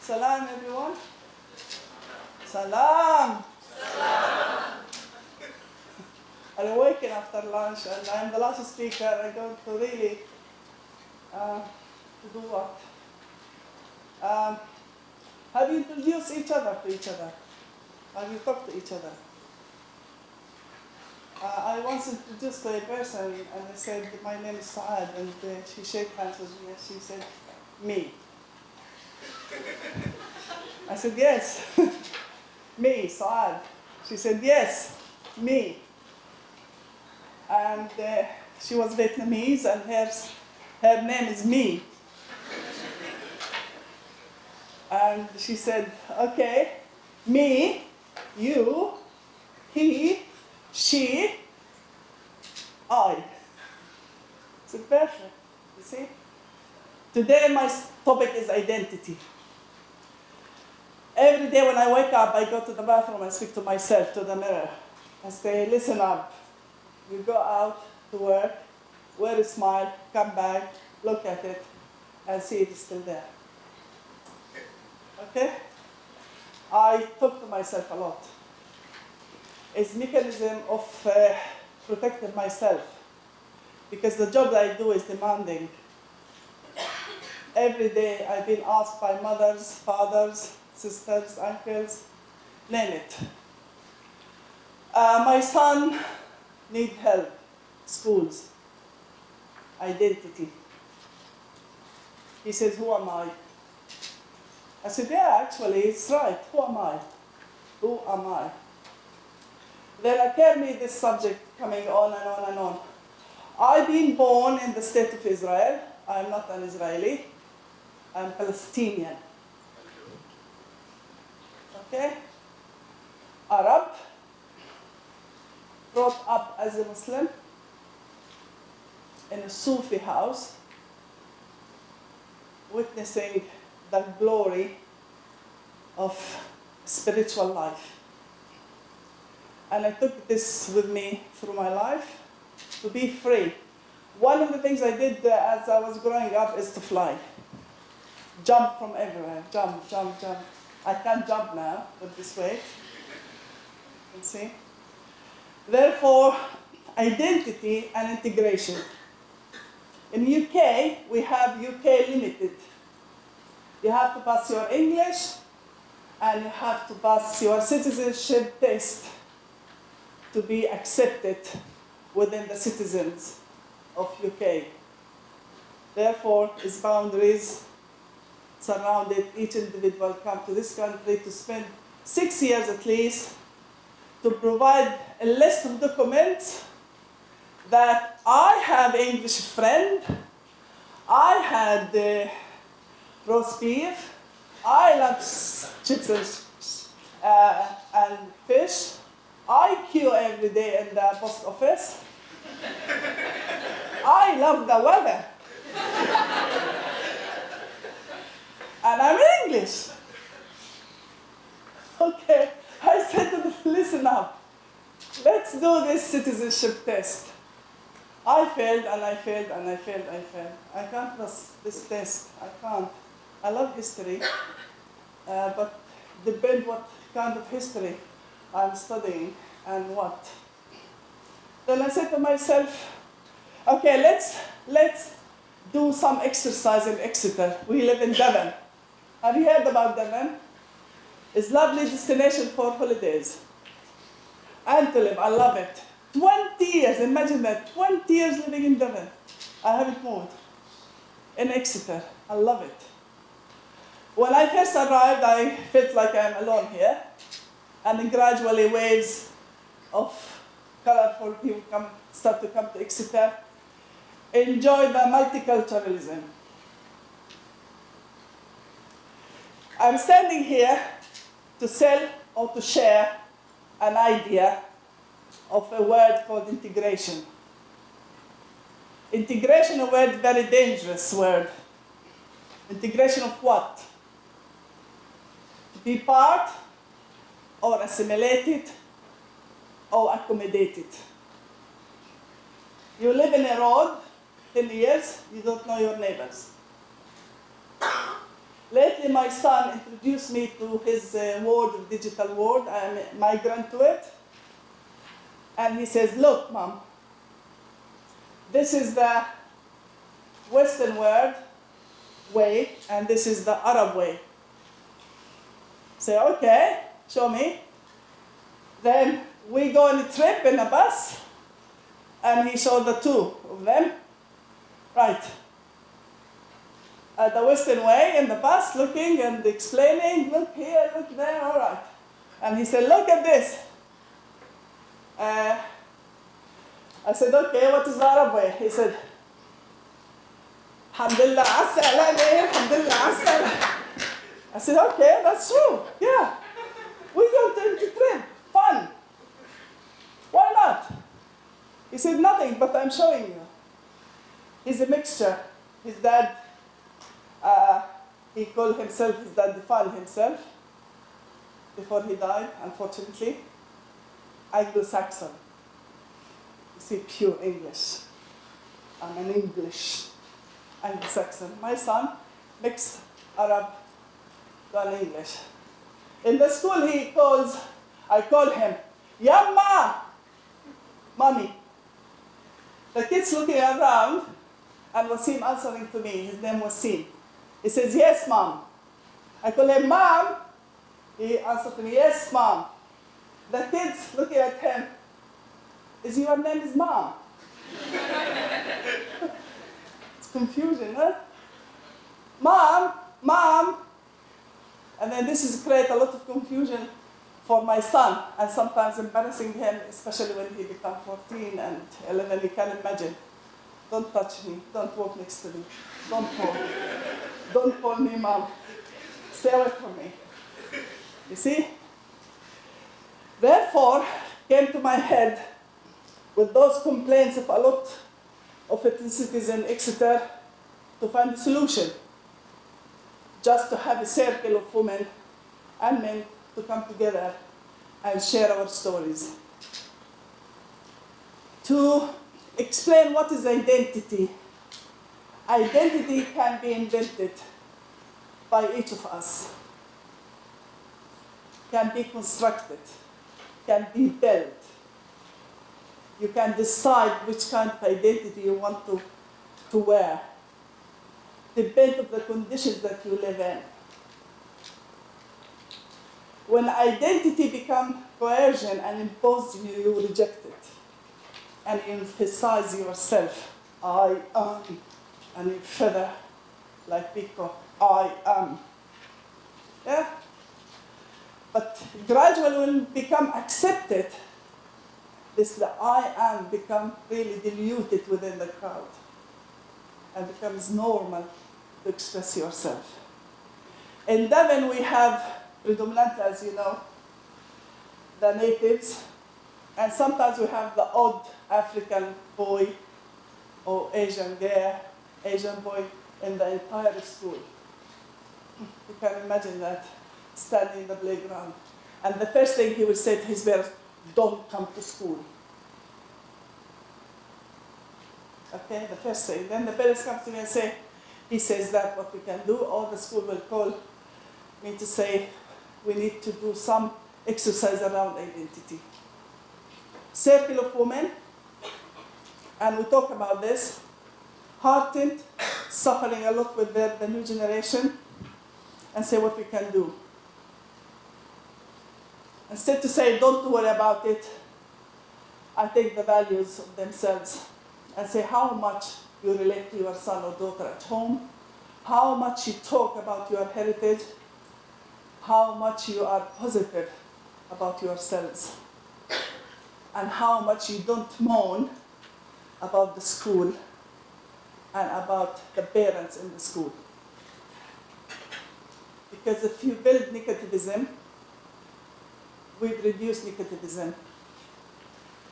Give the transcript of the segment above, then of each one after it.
Salam, everyone. Salam. I awaken after lunch, and I'm the last speaker. I'm going to really to do what? Have you introduced each other to each other? Have you talked to each other? I once introduced to a person, and I said, my name is Saad, and she shook hands with me, and she said, me. I said, yes, me, Saad. She said, yes, me. And she was Vietnamese, and her name is me. And she said, okay, me, you, he, she, I. It's perfect, you see? Today my topic is identity. Every day when I wake up, I go to the bathroom and speak to myself, to the mirror. I say, listen up. You go out to work, wear a smile, come back, look at it, and see it is still there. Okay? I talk to myself a lot. It's a mechanism of protecting myself, because the job that I do is demanding. Every day I've been asked by mothers, fathers, sisters, uncles, name it. My son needs help, schools, identity. He says, who am I? I said, yeah, actually, it's right. Who am I? Who am I? Then occurred me this subject coming on and on and on. I've been born in the state of Israel. I'm not an Israeli. I'm Palestinian. Okay? Arab. Brought up as a Muslim in a Sufi house, witnessing the glory of spiritual life. And I took this with me through my life to be free. One of the things I did as I was growing up is to fly. Jump from everywhere, jump, jump, jump. I can't jump now with this weight. You can see? Therefore, identity and integration. In the UK, we have UK Limited. You have to pass your English, and you have to pass your citizenship test to be accepted within the citizens of UK. Therefore, its boundaries surrounded each individual come to this country to spend 6 years at least to provide a list of documents that I have English friend, I had roast beef, I love chips and fish, I queue every day in the post office, I love the weather, and I'm English. Okay, I said to them, listen up, let's do this citizenship test. I failed, and I failed, and I failed, I failed. I can't pass this test, I can't. I love history, but depend what kind of history I'm studying and what. Then I said to myself, okay, let's do some exercise in Exeter. We live in Devon. Have you heard about Devon? It's a lovely destination for holidays. And to live, I love it. 20 years, imagine that, 20 years living in Devon. I haven't moved. In Exeter, I love it. When I first arrived, I felt like I'm alone here. And then gradually waves of colorful people start to come to Exeter. Enjoy the multiculturalism. I'm standing here to sell or to share an idea of a word called integration. Integration, a word, very dangerous word. Integration of what? To be part, or assimilated, or accommodated. You live in a road, 10 years, you don't know your neighbors. Lately, my son introduced me to his world, digital world. I'm a migrant to it. And he says, look, Mom, this is the Western world way, and this is the Arab way. Say, okay, show me. Then we go on a trip in a bus, and he showed the two of them. Right. The Western way in the bus, looking and explaining, look here, look there, all right. And he said, look at this. I said, okay, what is the Arab way? He said, Alhamdulillah, Alhamdulillah. I said, okay, that's true, yeah. We go to trip, fun. Why not? He said, nothing, but I'm showing you. He's a mixture. His dad, he called himself, his dad defined himself before he died, unfortunately. Anglo-Saxon. You see, pure English. I'm an English Anglo-Saxon. My son mixed Arab to an English. In the school I call him, Yamma, Mommy. The kid's looking around, and Wasim answering to me. His name was Wasim. He says, yes, Mom. I call him Mom. He answered to me, yes, Mom. The kid's looking at him. Is your name is Mom? It's confusion, huh? Mom, Mom. And then this is create a lot of confusion for my son, and sometimes embarrassing him, especially when he becomes 14 and 11. You can imagine. Don't touch me. Don't walk next to me. Don't talk. Don't call me Mom. Stay away from me. You see? Therefore, came to my head with those complaints of a lot of ethnicities in Exeter to find a solution. Just to have a circle of women and men to come together and share our stories. To explain what is identity. Identity can be invented by each of us, can be constructed, can be built. You can decide which kind of identity you want to wear, depending on the conditions that you live in. When identity becomes coercion and imposed on you, you reject it and emphasize yourself. I am, and you feather like peacock. I am. Yeah? But gradually when it become accepted, the I am become really diluted within the crowd and becomes normal to express yourself. In Devon we have predominantly, as you know, the natives, and sometimes we have the odd African boy or Asian girl, Asian boy in the entire school. You can imagine that, standing in the playground. And the first thing he would say to his parents, don't come to school. Okay, the first thing. Then the parents come to me and say, he says that what we can do, or the school will call me to say, we need to do some exercise around identity. Circle of women, and we talk about this, heartened, suffering a lot with the new generation, and say what we can do. Instead to say, don't worry about it, I take the values of themselves and say how much you relate to your son or daughter at home, how much you talk about your heritage, how much you are positive about yourselves, and how much you don't moan about the school and about the parents in the school. Because if you build negativism, we reduce negativism.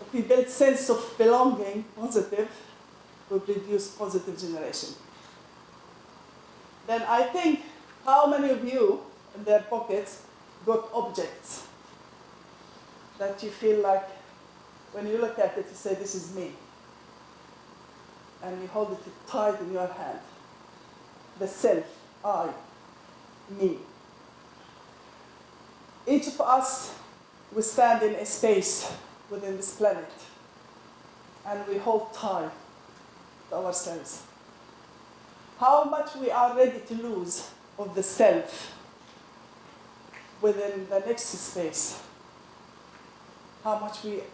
If we build sense of belonging, positive, we reduce positive generation. Then I think, how many of you in their pockets got objects that you feel like, when you look at it, you say, this is me. And you hold it tight in your hand. The self, I. me. Each of us, we stand in a space within this planet, and we hold tight to ourselves. How much we are ready to lose of the self within the next space. How much we are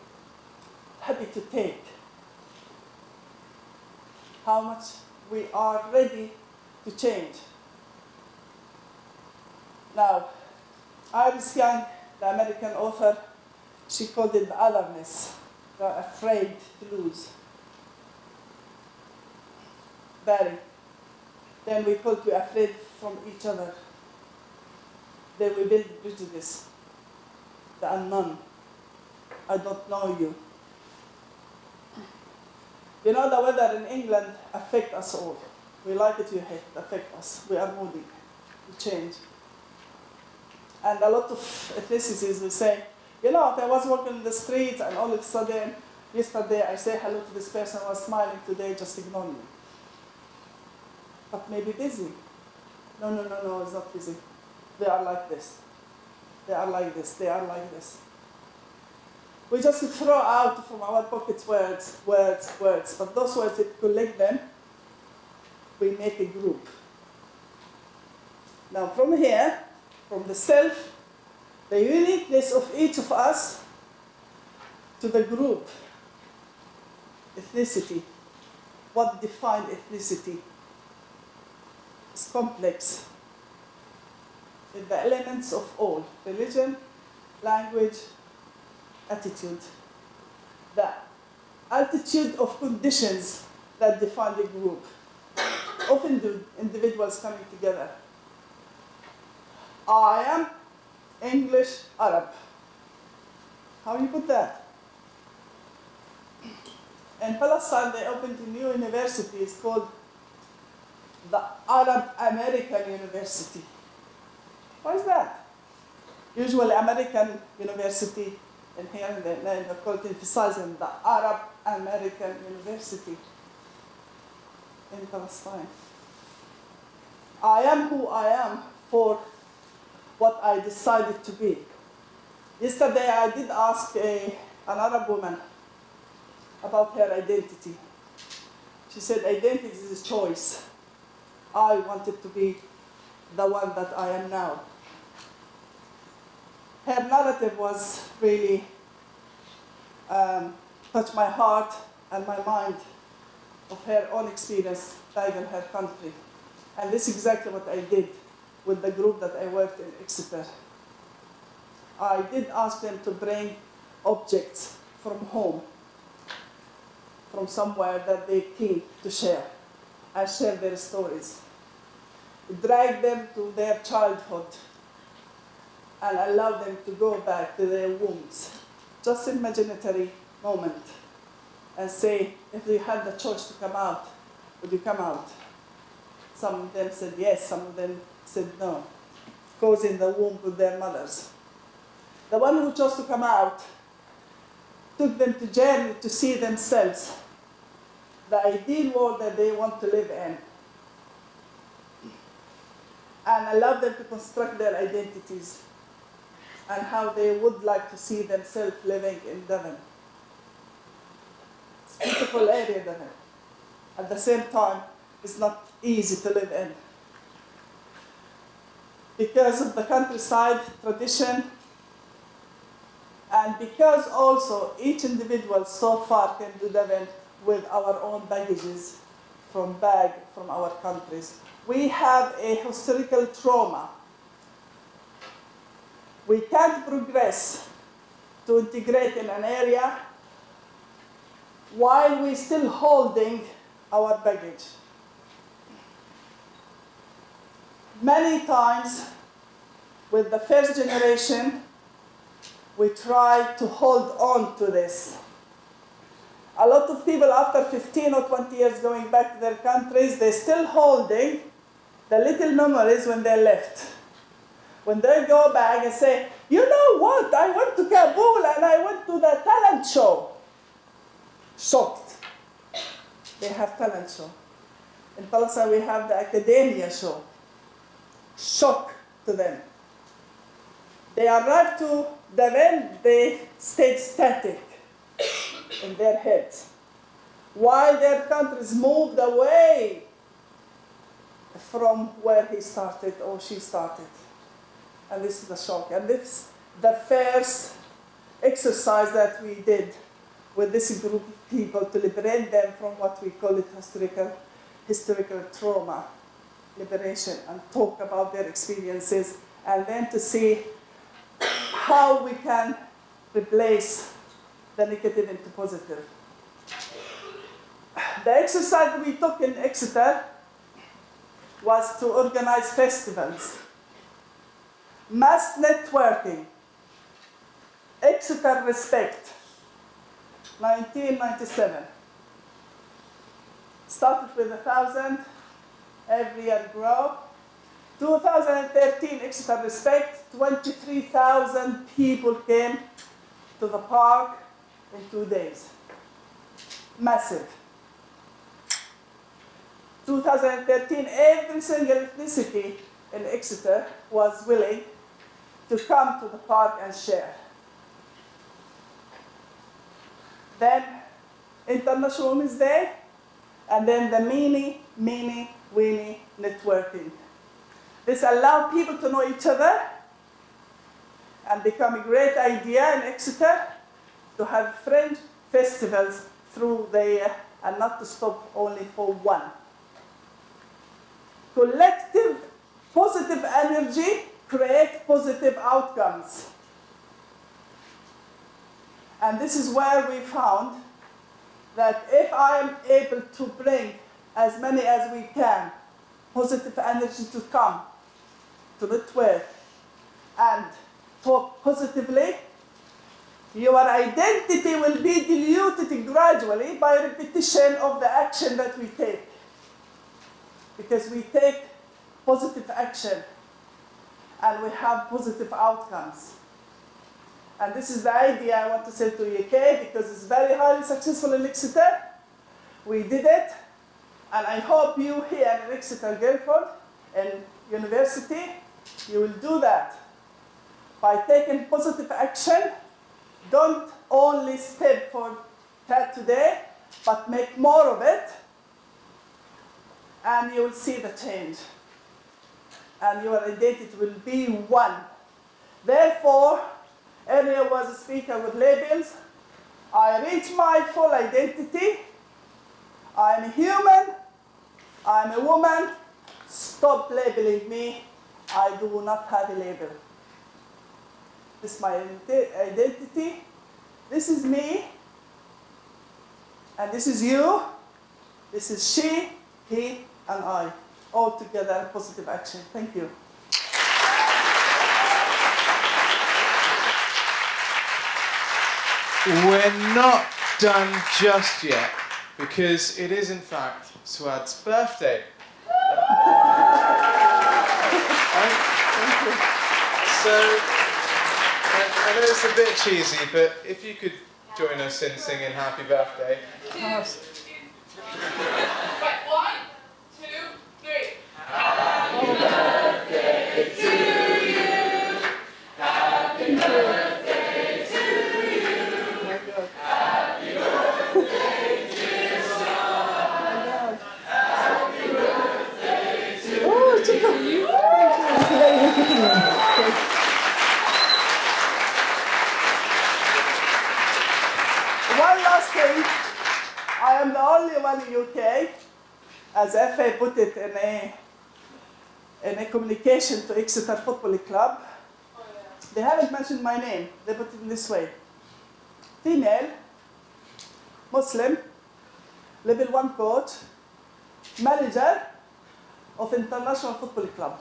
happy to take. How much we are ready to change. Now, Iris Young, the American author, she called it the otherness, the afraid to lose. Barry, then we could be afraid from each other. Then we build prejudice, the unknown. I don't know you. You know, the weather in England affects us all. We like it, you hate it, affects us. We are moody, we change. And a lot of ethnicities will say, you know, I was walking in the streets and all of a sudden, yesterday I say hello to this person, I was smiling, today just ignore me. But maybe busy. No, it's not busy. They are like this. They are like this, they are like this. We just throw out from our pockets words, but those words, if we collect them, we make a group. Now from here, from the self, the uniqueness of each of us, to the group, ethnicity. What defines ethnicity? It's complex. It's the elements of all: religion, language, attitude. The altitude of conditions that define the group. Often do individuals coming together. I am English Arab. How do you put that? In Palestine, they opened a new university. It's called the Arab American University. What is that? Usually American University, and here they're called emphasizing the Arab American University in Palestine. I am who I am for what I decided to be. Yesterday I did ask an Arab woman about her identity. She said identity is a choice. I wanted to be the one that I am now. Her narrative was really touched my heart and my mind of her own experience back in her country. And this is exactly what I did with the group that I worked in Exeter. I did ask them to bring objects from home, from somewhere that they came to share, and share their stories. Drag them to their childhood, and allow them to go back to their wombs. Just an imaginary moment, and say, if you had the choice to come out, would you come out? Some of them said yes, some of them said no. Goes in the womb with their mothers. The one who chose to come out took them to journey to see themselves, the ideal world that they want to live in, and allow them to construct their identities and how they would like to see themselves living in Devon. It's a beautiful area, Devon. At the same time, it's not easy to live in. Because of the countryside tradition, and because also each individual so far came to Devon with our own baggages from our countries. We have a historical trauma. We can't progress to integrate in an area while we're still holding our baggage. Many times, with the first generation, we try to hold on to this. A lot of people after 15 or 20 years going back to their countries, they're still holding the little memories when they left. When they go back and say, you know what, I went to Kabul and I went to the talent show. Shocked. They have talent show. In Palestine we have the academia show. Shock to them. They arrived to Devon, they stayed static in their heads, while their countries moved away from where he started or she started. And this is the shock. And this is the first exercise that we did with this group of people to liberate them from what we call it historical trauma, liberation, and talk about their experiences, and then to see how we can replace the negative into positive. The exercise that we took in Exeter was to organize festivals, mass networking, Exeter Respect, 1997. Started with 1,000, every year grow. 2013, Exeter Respect, 23,000 people came to the park in 2 days. Massive. 2013, every single ethnicity in Exeter was willing to come to the park and share. Then International Women's Day, and then the mini, weenie networking. This allowed people to know each other and become a great idea in Exeter to have fringe festivals through the year and not to stop only for one. Collective positive energy create positive outcomes. And this is where we found that if I am able to bring as many as we can, positive energy to come, to network, and talk positively, your identity will be diluted gradually by repetition of the action that we take. Because we take positive action, and we have positive outcomes. And this is the idea I want to say to UK, because it's very highly successful in Exeter. We did it, and I hope you here in Exeter, Guildford, in university, you will do that. By taking positive action, don't only step for that today, but make more of it, and you will see the change. And your identity will be one. Therefore, earlier was a speaker with labels. I reach my full identity. I'm a human. I'm a woman. Stop labeling me. I do not have a label. This is my identity. This is me. And this is you. This is she, he, and I. All together, positive action. Thank you. We're not done just yet, because it is in fact Suad's birthday. So, I know it's a bit cheesy, but if you could join us in singing Happy Birthday. Yes. One last thing, I am the only one in UK, as FA put it in a communication to Exeter Football Club. They haven't mentioned my name, they put it in this way. Female, Muslim, level 1 coach, manager of International Football Club.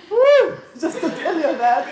Woo! Just to tell you that.